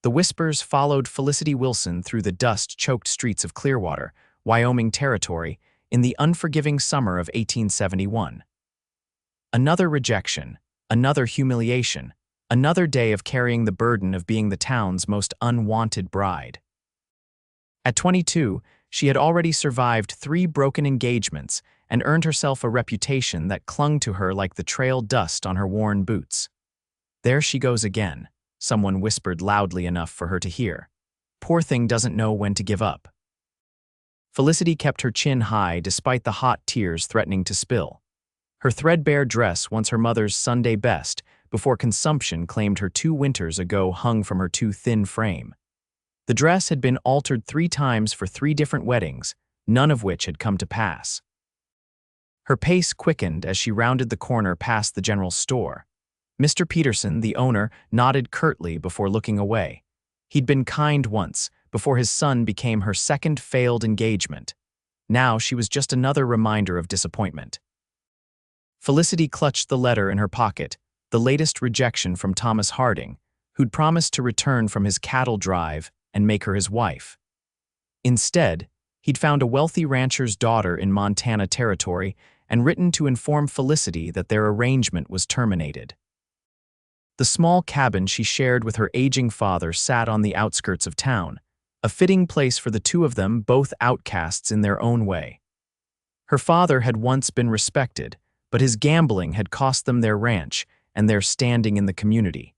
The whispers followed Felicity Wilson through the dust-choked streets of Clearwater, Wyoming Territory, in the unforgiving summer of 1871. Another rejection, another humiliation, another day of carrying the burden of being the town's most unwanted bride. At 22, she had already survived 3 broken engagements and earned herself a reputation that clung to her like the trail dust on her worn boots. "There she goes again," someone whispered loudly enough for her to hear. "Poor thing doesn't know when to give up." Felicity kept her chin high despite the hot tears threatening to spill. Her threadbare dress, once her mother's Sunday best, before consumption claimed her 2 winters ago, hung from her too thin frame. The dress had been altered 3 times for 3 different weddings, none of which had come to pass. Her pace quickened as she rounded the corner past the general store. Mr. Peterson, the owner, nodded curtly before looking away. He'd been kind once, before his son became her second failed engagement. Now she was just another reminder of disappointment. Felicity clutched the letter in her pocket, the latest rejection from Thomas Harding, who'd promised to return from his cattle drive and make her his wife. Instead, he'd found a wealthy rancher's daughter in Montana Territory and written to inform Felicity that their arrangement was terminated. The small cabin she shared with her aging father sat on the outskirts of town, a fitting place for the 2 of them, both outcasts in their own way. Her father had once been respected, but his gambling had cost them their ranch and their standing in the community.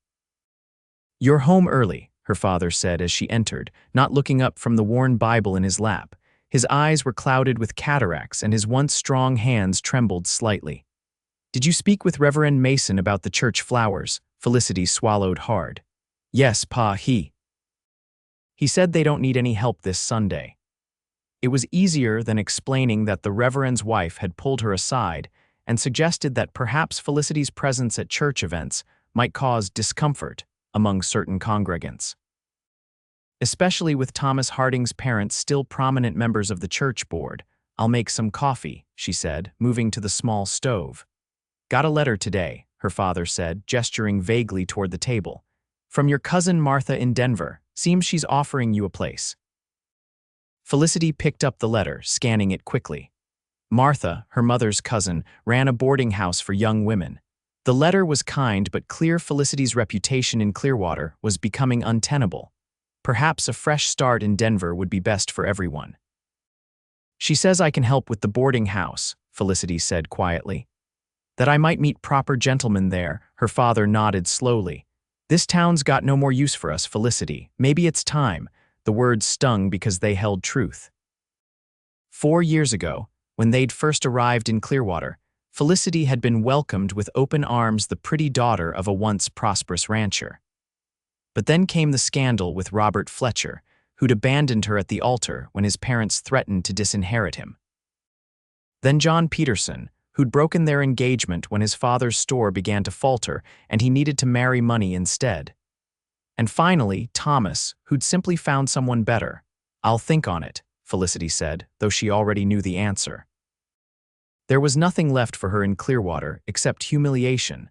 "You're home early," her father said as she entered, not looking up from the worn Bible in his lap. His eyes were clouded with cataracts and his once strong hands trembled slightly. "Did you speak with Reverend Mason about the church flowers?" Felicity swallowed hard. "Yes, Pa, he said they don't need any help this Sunday." It was easier than explaining that the Reverend's wife had pulled her aside and suggested that perhaps Felicity's presence at church events might cause discomfort among certain congregants. "Especially with Thomas Harding's parents still prominent members of the church board. I'll make some coffee," she said, moving to the small stove. "Got a letter today," her father said, gesturing vaguely toward the table. "From your cousin Martha in Denver. Seems she's offering you a place." Felicity picked up the letter, scanning it quickly. Martha, her mother's cousin, ran a boarding house for young women. The letter was kind but clear. Felicity's reputation in Clearwater was becoming untenable. Perhaps a fresh start in Denver would be best for everyone. "She says I can help with the boarding house," Felicity said quietly. "That I might meet proper gentlemen there," her father nodded slowly. "This town's got no more use for us, Felicity. Maybe it's time." The words stung because they held truth. 4 years ago, when they'd first arrived in Clearwater, Felicity had been welcomed with open arms, the pretty daughter of a once prosperous rancher. But then came the scandal with Robert Fletcher, who'd abandoned her at the altar when his parents threatened to disinherit him. Then John Peterson, who'd broken their engagement when his father's store began to falter and he needed to marry money instead. And finally, Thomas, who'd simply found someone better. "I'll think on it," Felicity said, though she already knew the answer. There was nothing left for her in Clearwater except humiliation.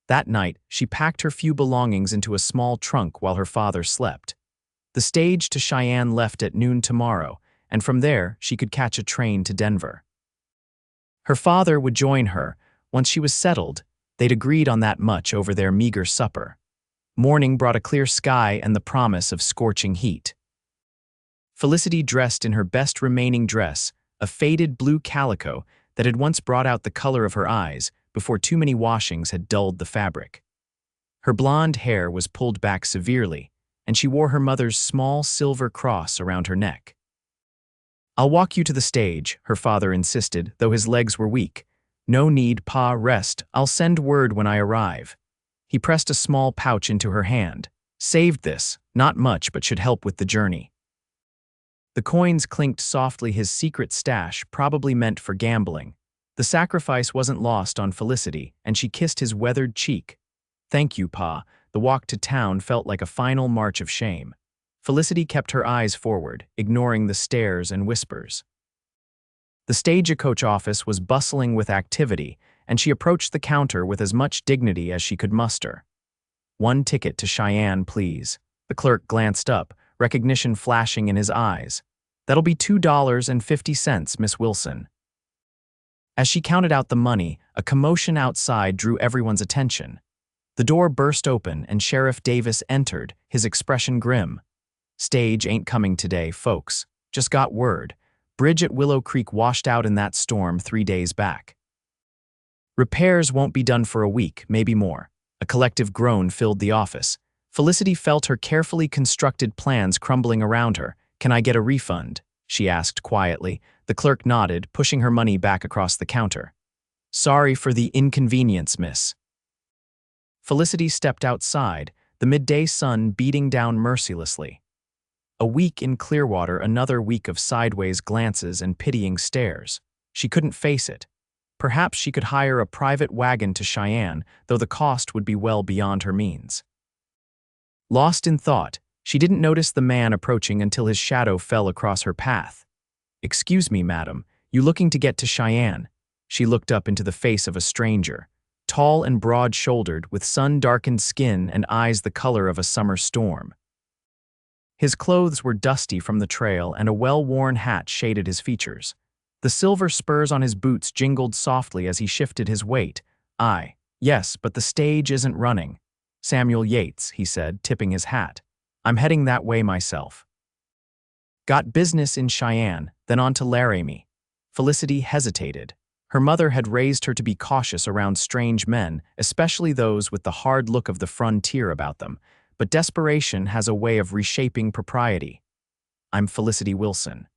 That night, she packed her few belongings into a small trunk while her father slept. The stage to Cheyenne left at noon tomorrow, and from there she could catch a train to Denver. Her father would join her. Once she was settled, they'd agreed on that much over their meager supper. Morning brought a clear sky and the promise of scorching heat. Felicity dressed in her best remaining dress, a faded blue calico that had once brought out the color of her eyes before too many washings had dulled the fabric. Her blonde hair was pulled back severely, and she wore her mother's small silver cross around her neck. "I'll walk you to the stage," her father insisted, though his legs were weak. "No need, Pa, rest. I'll send word when I arrive." He pressed a small pouch into her hand. "Saved this. Not much, but should help with the journey." The coins clinked softly, his secret stash, probably meant for gambling. The sacrifice wasn't lost on Felicity, and she kissed his weathered cheek. "Thank you, Pa." The walk to town felt like a final march of shame. Felicity kept her eyes forward, ignoring the stares and whispers. The stagecoach office was bustling with activity, and she approached the counter with as much dignity as she could muster. "1 ticket to Cheyenne, please." The clerk glanced up, recognition flashing in his eyes. "That'll be $2.50, Miss Wilson." As she counted out the money, a commotion outside drew everyone's attention. The door burst open and Sheriff Davis entered, his expression grim. "Stage ain't coming today, folks. Just got word. Bridge at Willow Creek washed out in that storm 3 days back. Repairs won't be done for a week, maybe more." A collective groan filled the office. Felicity felt her carefully constructed plans crumbling around her. "Can I get a refund?" she asked quietly. The clerk nodded, pushing her money back across the counter. "Sorry for the inconvenience, miss." Felicity stepped outside, the midday sun beating down mercilessly. A week in Clearwater, another week of sideways glances and pitying stares. She couldn't face it. Perhaps she could hire a private wagon to Cheyenne, though the cost would be well beyond her means. Lost in thought, she didn't notice the man approaching until his shadow fell across her path. "Excuse me, madam, you looking to get to Cheyenne?" She looked up into the face of a stranger, tall and broad-shouldered, with sun-darkened skin and eyes the color of a summer storm. His clothes were dusty from the trail, and a well-worn hat shaded his features. The silver spurs on his boots jingled softly as he shifted his weight. Yes, but the stage isn't running." "Samuel Yates," he said, tipping his hat. "I'm heading that way myself." "Got business in Cheyenne, then on to Laramie." Felicity hesitated. Her mother had raised her to be cautious around strange men, especially those with the hard look of the frontier about them, but desperation has a way of reshaping propriety. "I'm Felicity Wilson.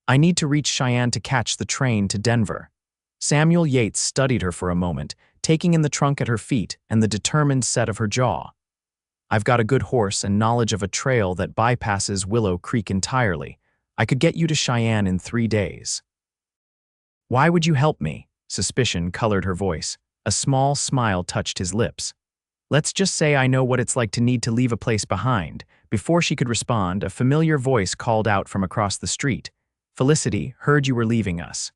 I need to reach Cheyenne to catch the train to Denver." Samuel Yates studied her for a moment, taking in the trunk at her feet and the determined set of her jaw. "I've got a good horse and knowledge of a trail that bypasses Willow Creek entirely. I could get you to Cheyenne in 3 days." "Why would you help me?" Suspicion colored her voice. A small smile touched his lips. "Let's just say I know what it's like to need to leave a place behind." Before she could respond, a familiar voice called out from across the street. "Felicity, heard you were leaving us."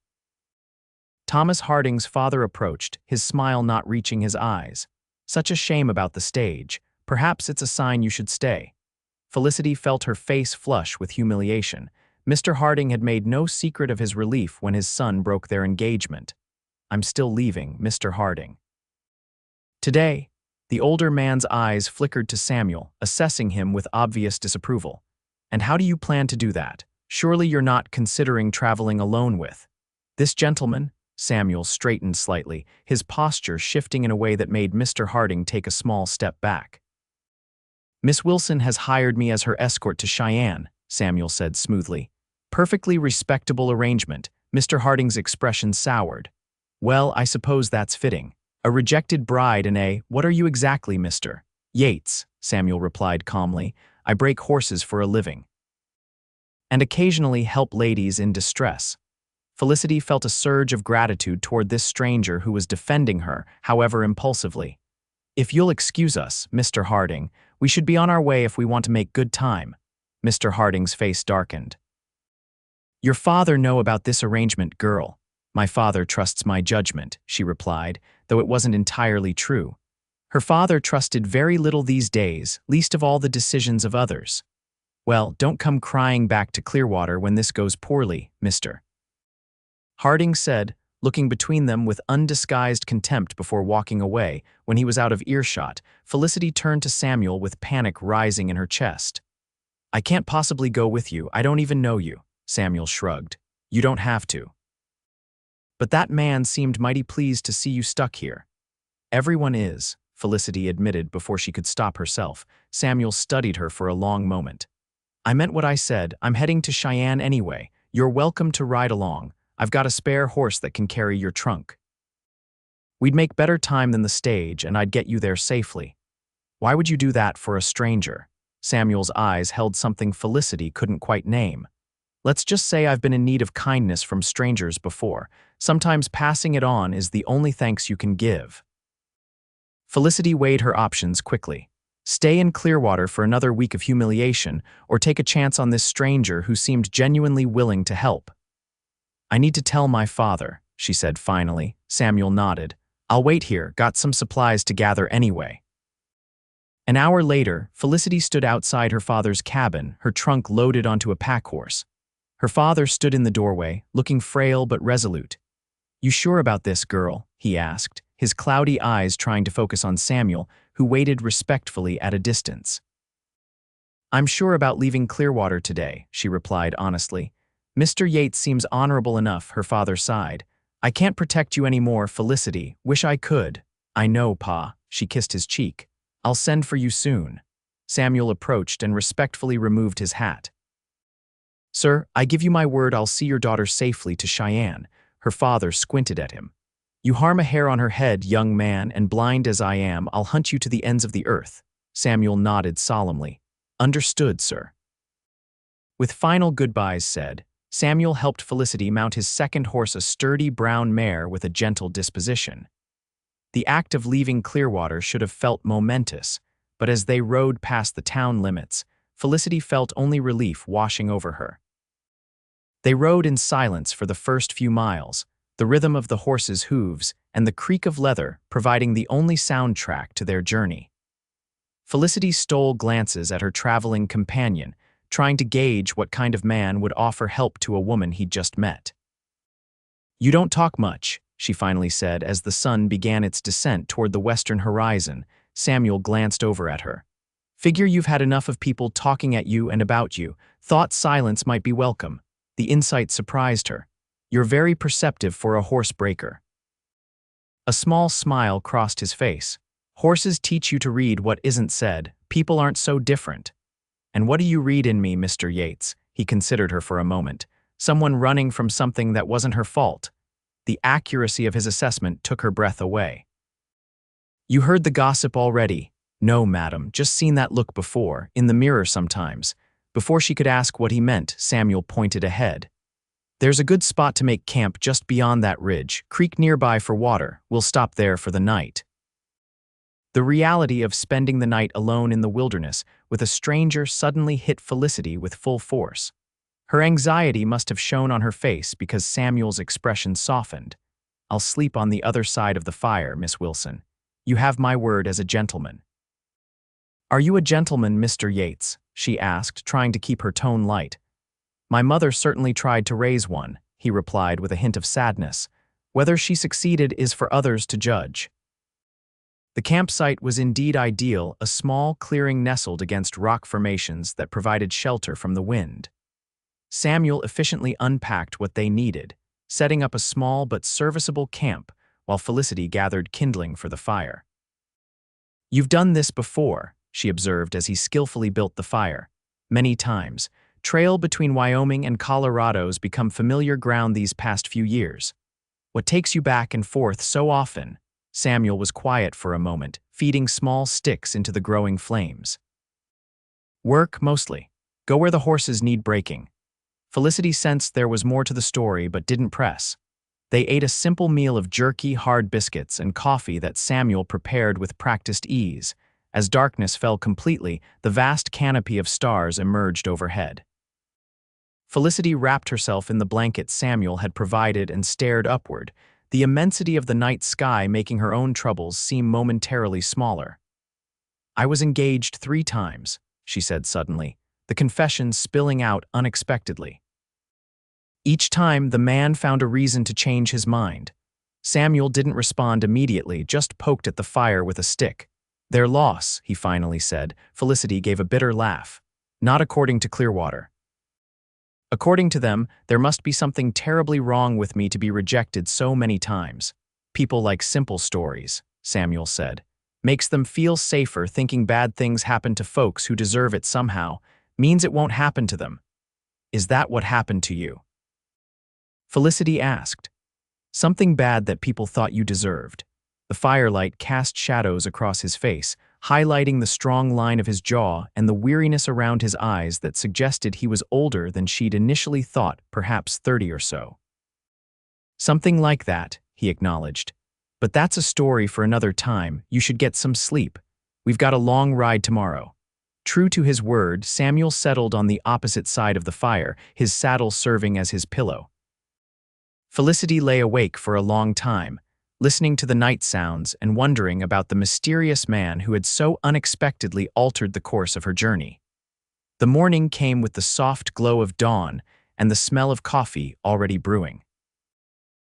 Thomas Harding's father approached, his smile not reaching his eyes. "Such a shame about the stage. Perhaps it's a sign you should stay." Felicity felt her face flush with humiliation. Mr. Harding had made no secret of his relief when his son broke their engagement. "I'm still leaving, Mr. Harding." Today, the older man's eyes flickered to Samuel, assessing him with obvious disapproval. "And how do you plan to do that? Surely you're not considering traveling alone with this gentleman?" Samuel straightened slightly, his posture shifting in a way that made Mr. Harding take a small step back. "Miss Wilson has hired me as her escort to Cheyenne," Samuel said smoothly. "Perfectly respectable arrangement." Mr. Harding's expression soured. "Well, I suppose that's fitting. A rejected bride and what are you exactly, Mr. Yates?" Samuel replied calmly. "I break horses for a living. And occasionally help ladies in distress." Felicity felt a surge of gratitude toward this stranger who was defending her, however impulsively. "If you'll excuse us, Mr. Harding, we should be on our way if we want to make good time." Mr. Harding's face darkened. "Your father know about this arrangement, girl." "My father trusts my judgment," she replied, though it wasn't entirely true. Her father trusted very little these days, least of all the decisions of others. "Well, don't come crying back to Clearwater when this goes poorly, Mr. Harding said, looking between them with undisguised contempt before walking away. When he was out of earshot, Felicity turned to Samuel with panic rising in her chest. "I can't possibly go with you. I don't even know you." Samuel shrugged. "You don't have to. But that man seemed mighty pleased to see you stuck here." "Everyone is," Felicity admitted before she could stop herself. Samuel studied her for a long moment. "I meant what I said. I'm heading to Cheyenne anyway. You're welcome to ride along. I've got a spare horse that can carry your trunk. We'd make better time than the stage, and I'd get you there safely." "Why would you do that for a stranger?" Samuel's eyes held something Felicity couldn't quite name. "Let's just say I've been in need of kindness from strangers before. Sometimes passing it on is the only thanks you can give." Felicity weighed her options quickly. Stay in Clearwater for another week of humiliation, or take a chance on this stranger who seemed genuinely willing to help. "I need to tell my father," she said finally. Samuel nodded. "I'll wait here, got some supplies to gather anyway." An hour later, Felicity stood outside her father's cabin, her trunk loaded onto a pack horse. Her father stood in the doorway, looking frail but resolute. "You sure about this, girl?" he asked, his cloudy eyes trying to focus on Samuel, who waited respectfully at a distance. "I'm sure about leaving Clearwater today," she replied honestly. "Mr. Yates seems honorable enough," her father sighed. "I can't protect you anymore, Felicity. Wish I could." "I know, Pa." She kissed his cheek. "I'll send for you soon." Samuel approached and respectfully removed his hat. "Sir, I give you my word I'll see your daughter safely to Cheyenne." Her father squinted at him. "You harm a hair on her head, young man, and blind as I am, I'll hunt you to the ends of the earth." Samuel nodded solemnly. "Understood, sir." With final goodbyes said, Samuel helped Felicity mount his second horse, a sturdy brown mare with a gentle disposition. The act of leaving Clearwater should have felt momentous, but as they rode past the town limits, Felicity felt only relief washing over her. They rode in silence for the first few miles, the rhythm of the horses' hooves and the creak of leather providing the only soundtrack to their journey. Felicity stole glances at her traveling companion, trying to gauge what kind of man would offer help to a woman he'd just met. "You don't talk much," she finally said as the sun began its descent toward the western horizon. Samuel glanced over at her. "Figure you've had enough of people talking at you and about you. Thought silence might be welcome." The insight surprised her. "You're very perceptive for a horse breaker." A small smile crossed his face. "Horses teach you to read what isn't said. People aren't so different." "And what do you read in me, Mr. Yates?" He considered her for a moment. Someone running from something that wasn't her fault. The accuracy of his assessment took her breath away. "You heard the gossip already." "No, madam, just seen that look before, in the mirror sometimes." Before she could ask what he meant, Samuel pointed ahead. "There's a good spot to make camp just beyond that ridge, creek nearby for water. We'll stop there for the night." The reality of spending the night alone in the wilderness with a stranger suddenly hit Felicity with full force. Her anxiety must have shown on her face because Samuel's expression softened. "I'll sleep on the other side of the fire, Miss Wilson. You have my word as a gentleman." "Are you a gentleman, Mr. Yates?" she asked, trying to keep her tone light. "My mother certainly tried to raise one," he replied with a hint of sadness. "Whether she succeeded is for others to judge." The campsite was indeed ideal, a small clearing nestled against rock formations that provided shelter from the wind. Samuel efficiently unpacked what they needed, setting up a small but serviceable camp while Felicity gathered kindling for the fire. "You've done this before," she observed as he skillfully built the fire. "Many times. Trail between Wyoming and Colorado's become familiar ground these past few years. What takes you back and forth so often?" Samuel was quiet for a moment, feeding small sticks into the growing flames. "Work, mostly. Go where the horses need breaking." Felicity sensed there was more to the story but didn't press. They ate a simple meal of jerky, hard biscuits and coffee that Samuel prepared with practiced ease. As darkness fell completely, the vast canopy of stars emerged overhead. Felicity wrapped herself in the blanket Samuel had provided and stared upward, the immensity of the night sky making her own troubles seem momentarily smaller. "I was engaged 3 times, she said suddenly, the confession spilling out unexpectedly. Each time, the man found a reason to change his mind. Samuel didn't respond immediately, just poked at the fire with a stick. "Their loss," he finally said. Felicity gave a bitter laugh. "Not according to Clearwater. According to them, there must be something terribly wrong with me to be rejected so many times. People like simple stories," Samuel said. "Makes them feel safer thinking bad things happen to folks who deserve it somehow, means it won't happen to them. Is that what happened to you?" Felicity asked. "Something bad that people thought you deserved." The firelight cast shadows across his face, highlighting the strong line of his jaw and the weariness around his eyes that suggested he was older than she'd initially thought, perhaps 30 or so. "Something like that," he acknowledged. "But that's a story for another time. You should get some sleep. We've got a long ride tomorrow." True to his word, Samuel settled on the opposite side of the fire, his saddle serving as his pillow. Felicity lay awake for a long time, listening to the night sounds and wondering about the mysterious man who had so unexpectedly altered the course of her journey. The morning came with the soft glow of dawn and the smell of coffee already brewing.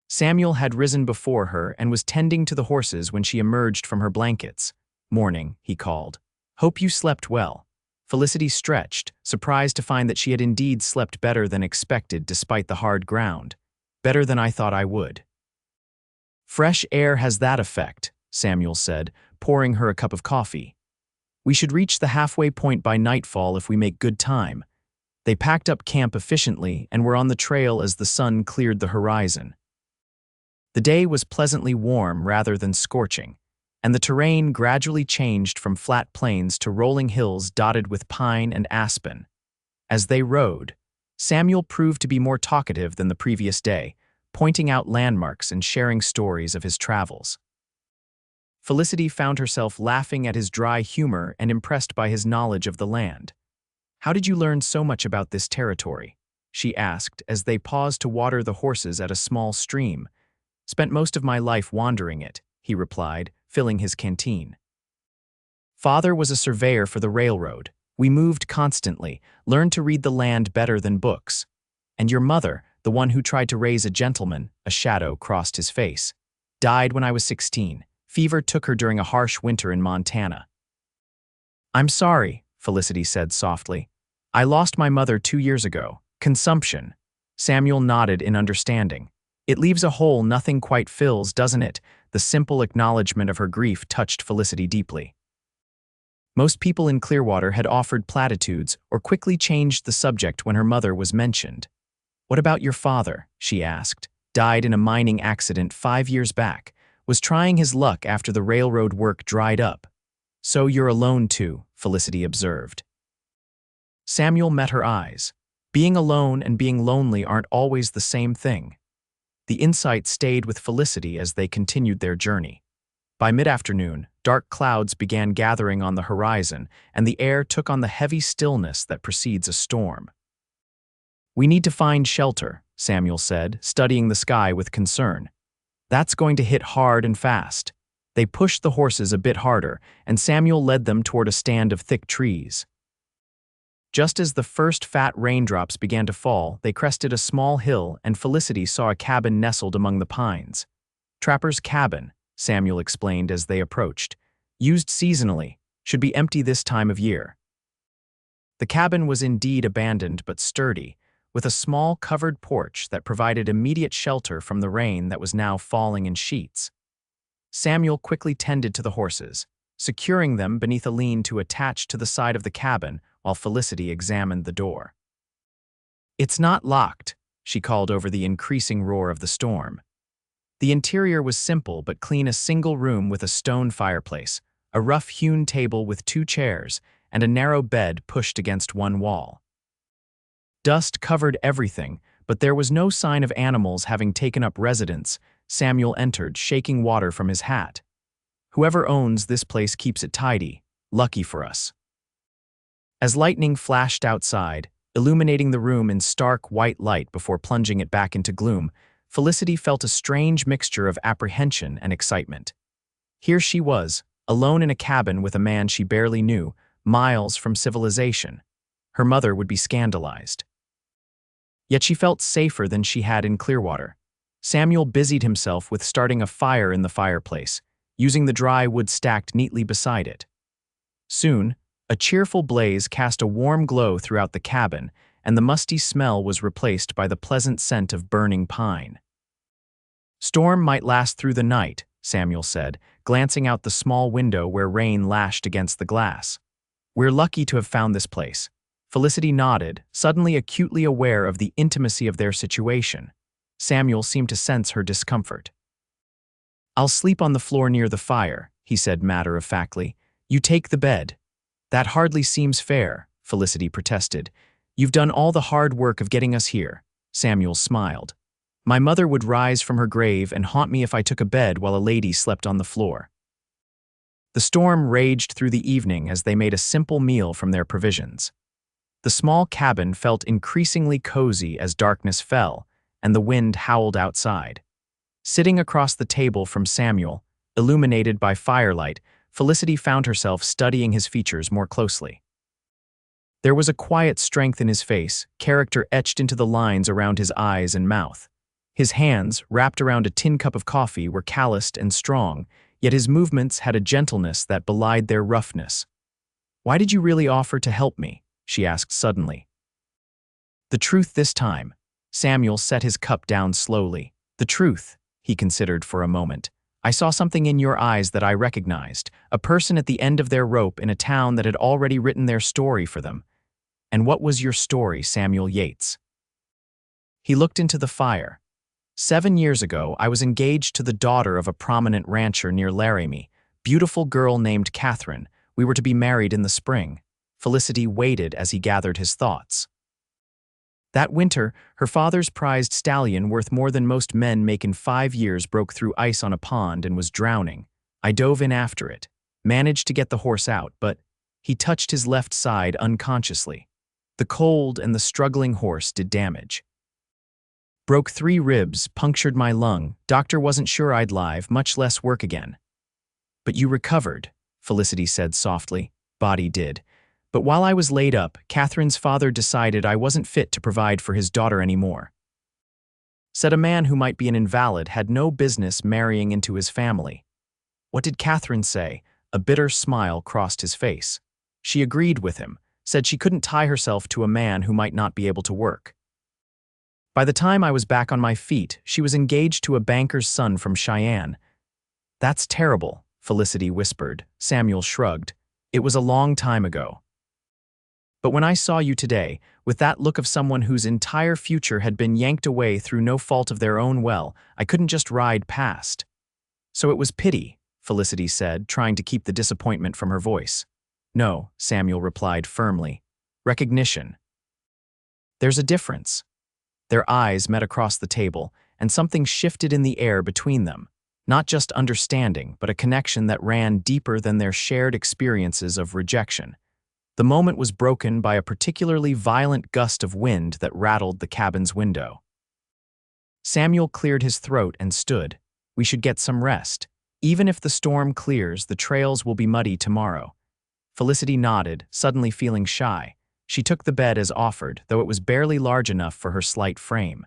Samuel had risen before her and was tending to the horses when she emerged from her blankets. "Morning," he called. "Hope you slept well." Felicity stretched, surprised to find that she had indeed slept better than expected despite the hard ground. "Better than I thought I would." "Fresh air has that effect," Samuel said, pouring her a cup of coffee. "We should reach the halfway point by nightfall if we make good time." They packed up camp efficiently and were on the trail as the sun cleared the horizon. The day was pleasantly warm rather than scorching, and the terrain gradually changed from flat plains to rolling hills dotted with pine and aspen. As they rode, Samuel proved to be more talkative than the previous day, pointing out landmarks and sharing stories of his travels. Felicity found herself laughing at his dry humor and impressed by his knowledge of the land. "How did you learn so much about this territory?" she asked as they paused to water the horses at a small stream. "Spent most of my life wandering it," he replied, filling his canteen. "Father was a surveyor for the railroad. We moved constantly, learned to read the land better than books. And your mother, the one who tried to raise a gentleman," a shadow crossed his face, "died when I was 16. Fever took her during a harsh winter in Montana." "I'm sorry," Felicity said softly. "I lost my mother 2 years ago. Consumption." Samuel nodded in understanding. "It leaves a hole nothing quite fills, doesn't it?" The simple acknowledgement of her grief touched Felicity deeply. Most people in Clearwater had offered platitudes or quickly changed the subject when her mother was mentioned. "What about your father?" she asked. "Died in a mining accident 5 years back. Was trying his luck after the railroad work dried up." "So you're alone too," Felicity observed. Samuel met her eyes. Being alone and being lonely aren't always the same thing. The insight stayed with Felicity as they continued their journey. By mid-afternoon, dark clouds began gathering on the horizon, and the air took on the heavy stillness that precedes a storm. "We need to find shelter," Samuel said, studying the sky with concern. "That's going to hit hard and fast." They pushed the horses a bit harder, and Samuel led them toward a stand of thick trees. Just as the first fat raindrops began to fall, they crested a small hill and Felicity saw a cabin nestled among the pines. "Trapper's cabin," Samuel explained as they approached. "Used seasonally, should be empty this time of year." The cabin was indeed abandoned but sturdy, with a small covered porch that provided immediate shelter from the rain that was now falling in sheets. Samuel quickly tended to the horses, securing them beneath a lean-to attached to the side of the cabin while Felicity examined the door. "It's not locked," she called over the increasing roar of the storm. The interior was simple but clean, a single room with a stone fireplace, a rough-hewn table with 2 chairs, and a narrow bed pushed against one wall. Dust covered everything, but there was no sign of animals having taken up residence. Samuel entered, shaking water from his hat. "Whoever owns this place keeps it tidy. Lucky for us." As lightning flashed outside, illuminating the room in stark white light before plunging it back into gloom, Felicity felt a strange mixture of apprehension and excitement. Here she was, alone in a cabin with a man she barely knew, miles from civilization. Her mother would be scandalized. Yet she felt safer than she had in Clearwater. Samuel busied himself with starting a fire in the fireplace, using the dry wood stacked neatly beside it. Soon, a cheerful blaze cast a warm glow throughout the cabin, and the musty smell was replaced by the pleasant scent of burning pine. "Storm might last through the night," Samuel said, glancing out the small window where rain lashed against the glass. "We're lucky to have found this place." Felicity nodded, suddenly acutely aware of the intimacy of their situation. Samuel seemed to sense her discomfort. "I'll sleep on the floor near the fire," he said matter-of-factly. "You take the bed." "That hardly seems fair," Felicity protested. "You've done all the hard work of getting us here." Samuel smiled. "My mother would rise from her grave and haunt me if I took a bed while a lady slept on the floor." The storm raged through the evening as they made a simple meal from their provisions. The small cabin felt increasingly cozy as darkness fell, and the wind howled outside. Sitting across the table from Samuel, illuminated by firelight, Felicity found herself studying his features more closely. There was a quiet strength in his face, character etched into the lines around his eyes and mouth. His hands, wrapped around a tin cup of coffee, were calloused and strong, yet his movements had a gentleness that belied their roughness. "Why did you really offer to help me?" she asked suddenly. "The truth this time." Samuel set his cup down slowly. "The truth," he considered for a moment. "I saw something in your eyes that I recognized, a person at the end of their rope in a town that had already written their story for them." "And what was your story, Samuel Yates?" He looked into the fire. 7 years ago, I was engaged to the daughter of a prominent rancher near Laramie, beautiful girl named Catherine. We were to be married in the spring." Felicity waited as he gathered his thoughts. "That winter, her father's prized stallion, worth more than most men make in 5 years, broke through ice on a pond and was drowning. I dove in after it, managed to get the horse out, but he touched his left side unconsciously. The cold and the struggling horse did damage. Broke 3 ribs, punctured my lung. Doctor wasn't sure I'd live, much less work again." "But you recovered," Felicity said softly. "Body did. But while I was laid up, Catherine's father decided I wasn't fit to provide for his daughter anymore. Said a man who might be an invalid had no business marrying into his family." "What did Catherine say?" A bitter smile crossed his face. "She agreed with him, said she couldn't tie herself to a man who might not be able to work. By the time I was back on my feet, she was engaged to a banker's son from Cheyenne." "That's terrible," Felicity whispered. Samuel shrugged. "It was a long time ago. But when I saw you today, with that look of someone whose entire future had been yanked away through no fault of their own, well, I couldn't just ride past." "So it was pity," Felicity said, trying to keep the disappointment from her voice. "No," Samuel replied firmly. "Recognition. There's a difference." Their eyes met across the table, and something shifted in the air between them. Not just understanding, but a connection that ran deeper than their shared experiences of rejection. The moment was broken by a particularly violent gust of wind that rattled the cabin's window. Samuel cleared his throat and stood. "We should get some rest. Even if the storm clears, the trails will be muddy tomorrow." Felicity nodded, suddenly feeling shy. She took the bed as offered, though it was barely large enough for her slight frame.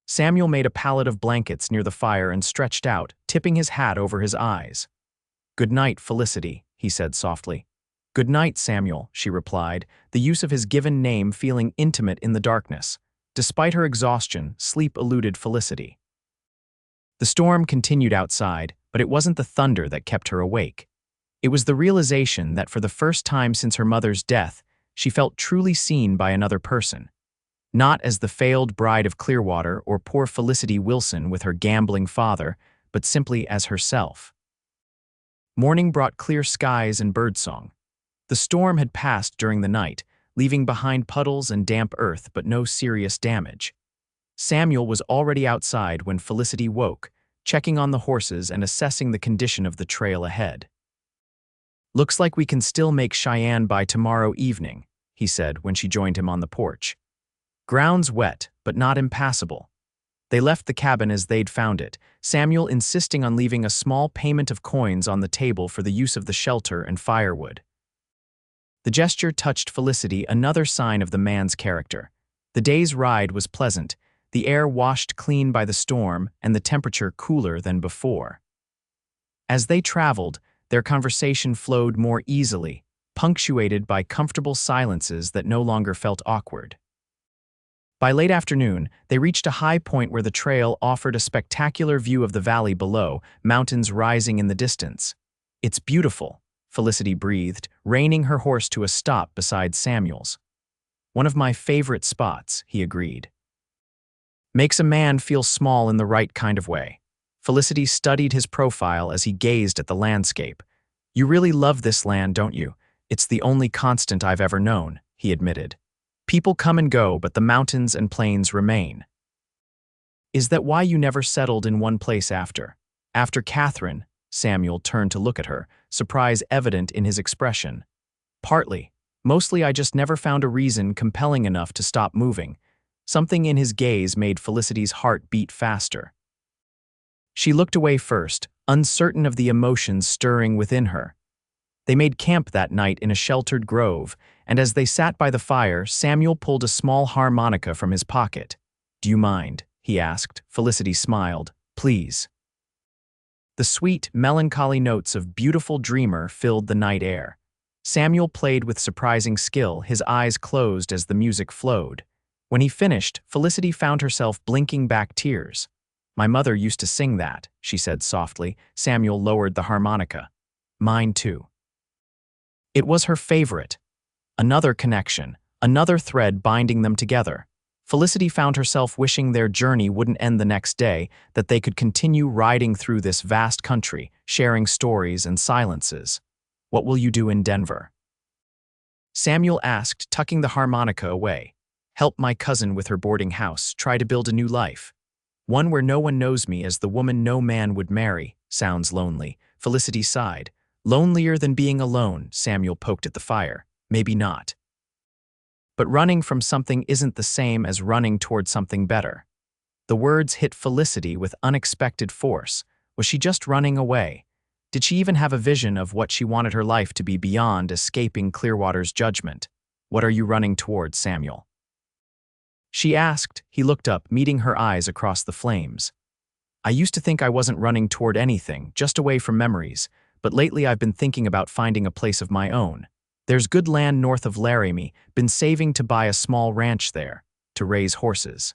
Samuel made a pallet of blankets near the fire and stretched out, tipping his hat over his eyes. "Good night, Felicity," he said softly. "Good night, Samuel," she replied, the use of his given name feeling intimate in the darkness. Despite her exhaustion, sleep eluded Felicity. The storm continued outside, but it wasn't the thunder that kept her awake. It was the realization that for the first time since her mother's death, she felt truly seen by another person. Not as the failed bride of Clearwater or poor Felicity Wilson with her gambling father, but simply as herself. Morning brought clear skies and birdsong. The storm had passed during the night, leaving behind puddles and damp earth but no serious damage. Samuel was already outside when Felicity woke, checking on the horses and assessing the condition of the trail ahead. "Looks like we can still make Cheyenne by tomorrow evening," he said when she joined him on the porch. "Ground's wet, but not impassable." They left the cabin as they'd found it, Samuel insisting on leaving a small payment of coins on the table for the use of the shelter and firewood. The gesture touched Felicity, another sign of the man's character. The day's ride was pleasant, the air washed clean by the storm and the temperature cooler than before. As they traveled, their conversation flowed more easily, punctuated by comfortable silences that no longer felt awkward. By late afternoon, they reached a high point where the trail offered a spectacular view of the valley below, mountains rising in the distance. "It's beautiful," Felicity breathed, reining her horse to a stop beside Samuel's. "One of my favorite spots," he agreed. "Makes a man feel small in the right kind of way." Felicity studied his profile as he gazed at the landscape. "You really love this land, don't you?" "It's the only constant I've ever known," he admitted. "People come and go, but the mountains and plains remain." "Is that why you never settled in one place after Catherine?" Samuel turned to look at her, surprise evident in his expression. "Partly. Mostly I just never found a reason compelling enough to stop moving." Something in his gaze made Felicity's heart beat faster. She looked away first, uncertain of the emotions stirring within her. They made camp that night in a sheltered grove, and as they sat by the fire, Samuel pulled a small harmonica from his pocket. "Do you mind?" he asked. Felicity smiled. "Please." The sweet, melancholy notes of Beautiful Dreamer filled the night air. Samuel played with surprising skill, his eyes closed as the music flowed. When he finished, Felicity found herself blinking back tears. "My mother used to sing that," she said softly. Samuel lowered the harmonica. "Mine too." It was her favorite. Another connection, another thread binding them together. Felicity found herself wishing their journey wouldn't end the next day, that they could continue riding through this vast country, sharing stories and silences. "What will you do in Denver?" Samuel asked, tucking the harmonica away. "Help my cousin with her boarding house, try to build a new life. One where no one knows me as the woman no man would marry." "Sounds lonely." Felicity sighed. "Lonelier than being alone," Samuel poked at the fire. "Maybe not. But running from something isn't the same as running toward something better." The words hit Felicity with unexpected force. Was she just running away? Did she even have a vision of what she wanted her life to be beyond escaping Clearwater's judgment? "What are you running toward, Samuel?" she asked. He looked up, meeting her eyes across the flames. "I used to think I wasn't running toward anything, just away from memories, but lately I've been thinking about finding a place of my own. There's good land north of Laramie, been saving to buy a small ranch there, to raise horses."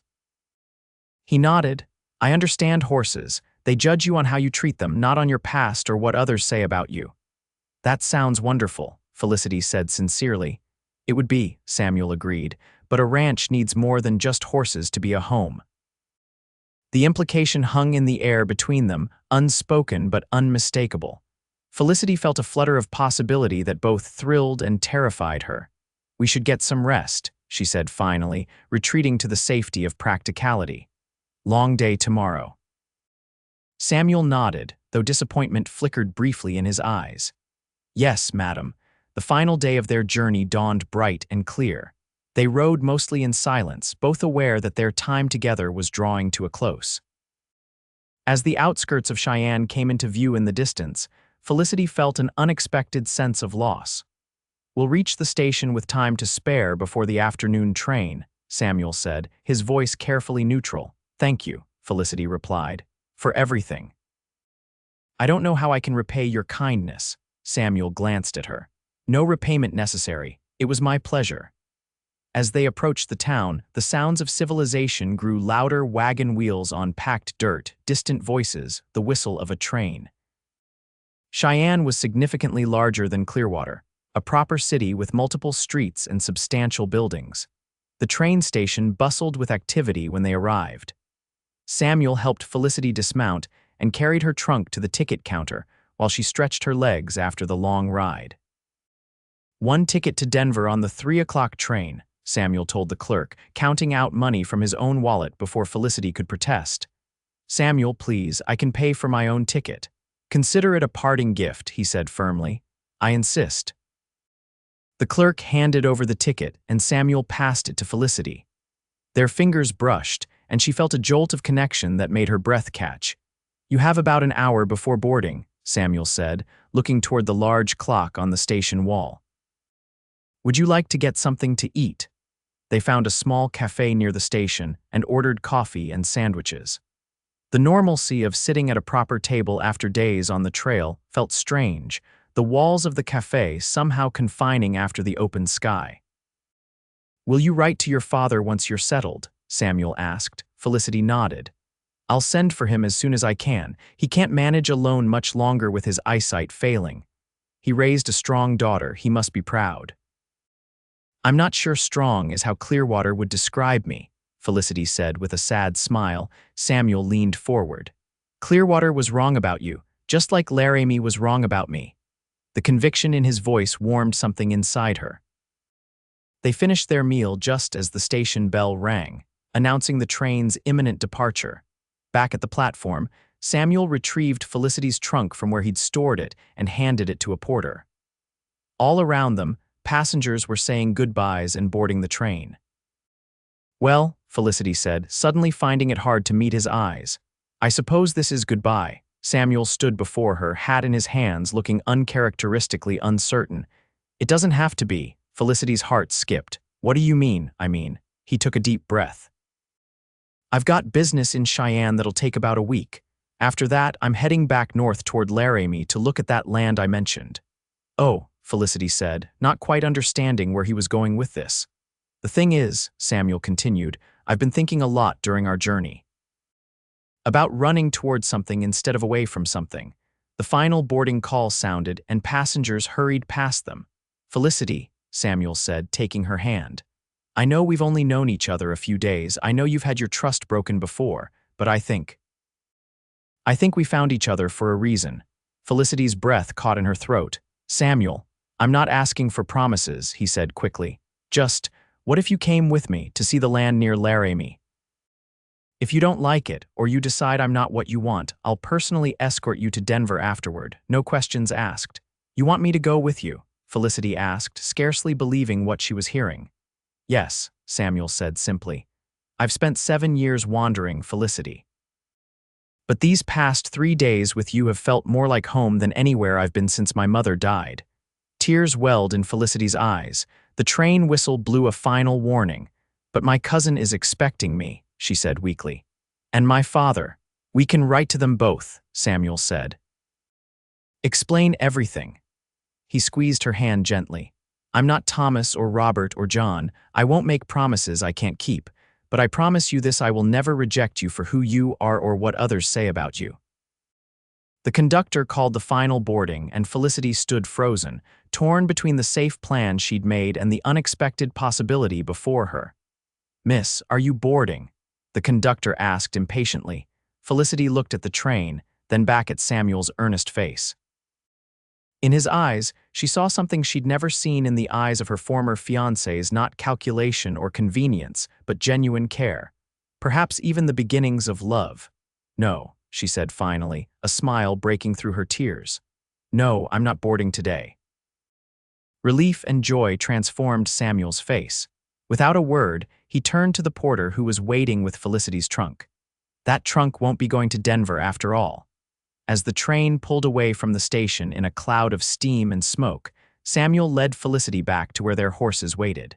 He nodded. "I understand horses. They judge you on how you treat them, not on your past or what others say about you." "That sounds wonderful," Felicity said sincerely. "It would be," Samuel agreed, "but a ranch needs more than just horses to be a home." The implication hung in the air between them, unspoken but unmistakable. Felicity felt a flutter of possibility that both thrilled and terrified her. "We should get some rest," she said finally, retreating to the safety of practicality. "Long day tomorrow." Samuel nodded, though disappointment flickered briefly in his eyes. "Yes, madam." The final day of their journey dawned bright and clear. They rode mostly in silence, both aware that their time together was drawing to a close. As the outskirts of Cheyenne came into view in the distance, Felicity felt an unexpected sense of loss. "We'll reach the station with time to spare before the afternoon train," Samuel said, his voice carefully neutral. "Thank you," Felicity replied, "for everything." "I don't know how I can repay your kindness." Samuel glanced at her. "No repayment necessary. It was my pleasure." As they approached the town, the sounds of civilization grew louder: wagon wheels on packed dirt, distant voices, the whistle of a train. Cheyenne was significantly larger than Clearwater, a proper city with multiple streets and substantial buildings. The train station bustled with activity when they arrived. Samuel helped Felicity dismount and carried her trunk to the ticket counter while she stretched her legs after the long ride. "One ticket to Denver on the 3 o'clock train," Samuel told the clerk, counting out money from his own wallet before Felicity could protest. "Samuel, please, I can pay for my own ticket." "Consider it a parting gift," he said firmly. "I insist." The clerk handed over the ticket, and Samuel passed it to Felicity. Their fingers brushed, and she felt a jolt of connection that made her breath catch. "You have about an hour before boarding," Samuel said, looking toward the large clock on the station wall. "Would you like to get something to eat?" They found a small cafe near the station and ordered coffee and sandwiches. The normalcy of sitting at a proper table after days on the trail felt strange, the walls of the cafe somehow confining after the open sky. "Will you write to your father once you're settled?" Samuel asked. Felicity nodded. "I'll send for him as soon as I can. He can't manage alone much longer with his eyesight failing. He raised a strong daughter. He must be proud." "I'm not sure strong is how Clearwater would describe me," Felicity said with a sad smile. Samuel leaned forward. "Clearwater was wrong about you, just like Laramie was wrong about me." The conviction in his voice warmed something inside her. They finished their meal just as the station bell rang, announcing the train's imminent departure. Back at the platform, Samuel retrieved Felicity's trunk from where he'd stored it and handed it to a porter. All around them, passengers were saying goodbyes and boarding the train. "Well," Felicity said, suddenly finding it hard to meet his eyes, I suppose this is goodbye. Samuel stood before her, hat in his hands, looking uncharacteristically uncertain. It doesn't have to be. Felicity's heart skipped. What do you mean, I mean? He took a deep breath. I've got business in Cheyenne that'll take about a week. After that, I'm heading back north toward Laramie to look at that land I mentioned. Oh, Felicity said, not quite understanding where he was going with this. The thing is, Samuel continued, I've been thinking a lot during our journey. About running towards something instead of away from something. The final boarding call sounded, and passengers hurried past them. Felicity, Samuel said, taking her hand. I know we've only known each other a few days. I know you've had your trust broken before, but I think we found each other for a reason. Felicity's breath caught in her throat. Samuel, I'm not asking for promises, he said quickly. Just, what if you came with me to see the land near Laramie? If you don't like it, or you decide I'm not what you want, I'll personally escort you to Denver afterward, no questions asked. You want me to go with you? Felicity asked, scarcely believing what she was hearing. Yes, Samuel said simply. I've spent 7 years wandering, Felicity. But these past 3 days with you have felt more like home than anywhere I've been since my mother died. Tears welled in Felicity's eyes. The train whistle blew a final warning. But my cousin is expecting me, she said weakly. And my father. We can write to them both, Samuel said. Explain everything. He squeezed her hand gently. I'm not Thomas or Robert or John. I won't make promises I can't keep. But I promise you this, I will never reject you for who you are or what others say about you. The conductor called the final boarding, and Felicity stood frozen, torn between the safe plan she'd made and the unexpected possibility before her. Miss, are you boarding? The conductor asked impatiently. Felicity looked at the train, then back at Samuel's earnest face. In his eyes, she saw something she'd never seen in the eyes of her former fiancés, not calculation or convenience, but genuine care. Perhaps even the beginnings of love. No, she said finally, a smile breaking through her tears. No, I'm not boarding today. Relief and joy transformed Samuel's face. Without a word, he turned to the porter who was waiting with Felicity's trunk. That trunk won't be going to Denver after all. As the train pulled away from the station in a cloud of steam and smoke, Samuel led Felicity back to where their horses waited.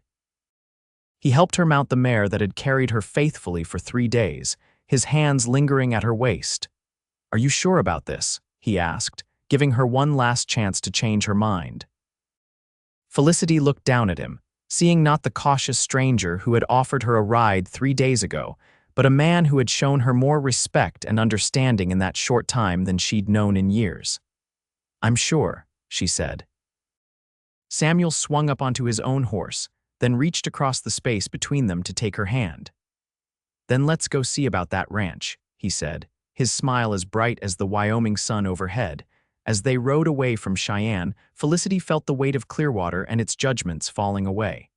He helped her mount the mare that had carried her faithfully for 3 days, his hands lingering at her waist. Are you sure about this? He asked, giving her one last chance to change her mind. Felicity looked down at him, seeing not the cautious stranger who had offered her a ride 3 days ago, but a man who had shown her more respect and understanding in that short time than she'd known in years. I'm sure, she said. Samuel swung up onto his own horse, then reached across the space between them to take her hand. Then let's go see about that ranch, he said, his smile as bright as the Wyoming sun overhead. As they rode away from Cheyenne, Felicity felt the weight of Clearwater and its judgments falling away.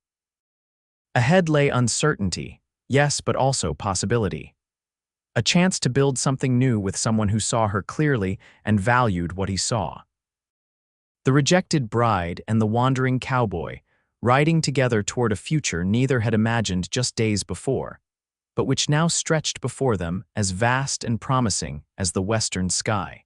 Ahead lay uncertainty. Yes, but also possibility. A chance to build something new with someone who saw her clearly and valued what he saw. The rejected bride and the wandering cowboy, riding together toward a future neither had imagined just days before, but which now stretched before them as vast and promising as the western sky.